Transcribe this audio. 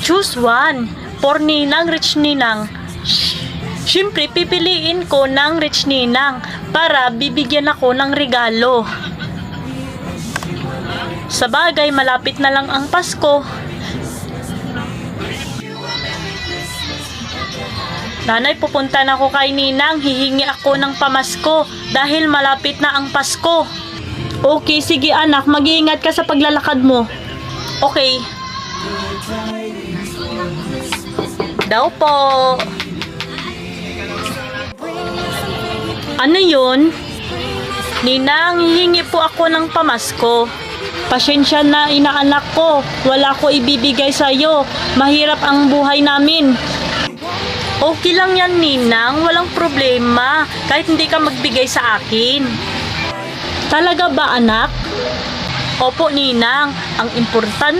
Choose one. For Ninang, Rich Ninang. Siyempre, pipiliin ko ng Rich Ninang para bibigyan ako ng regalo. Sa bagay, malapit na lang ang Pasko. Nanay, pupunta na ako kay Ninang. Hihingi ako ng pamasko dahil malapit na ang Pasko. Okay, sige anak. Mag-iingat ka sa paglalakad mo. Okay. Daw po. Ano yun? Ninang, hihingi po ako ng pamasko. Pasensya na inaanak ko. Wala ko ibibigay sa'yo. Mahirap ang buhay namin. Okay lang yan, Ninang. Walang problema. Kahit hindi ka magbigay sa akin. Talaga ba, anak? Opo, Ninang. Ang importante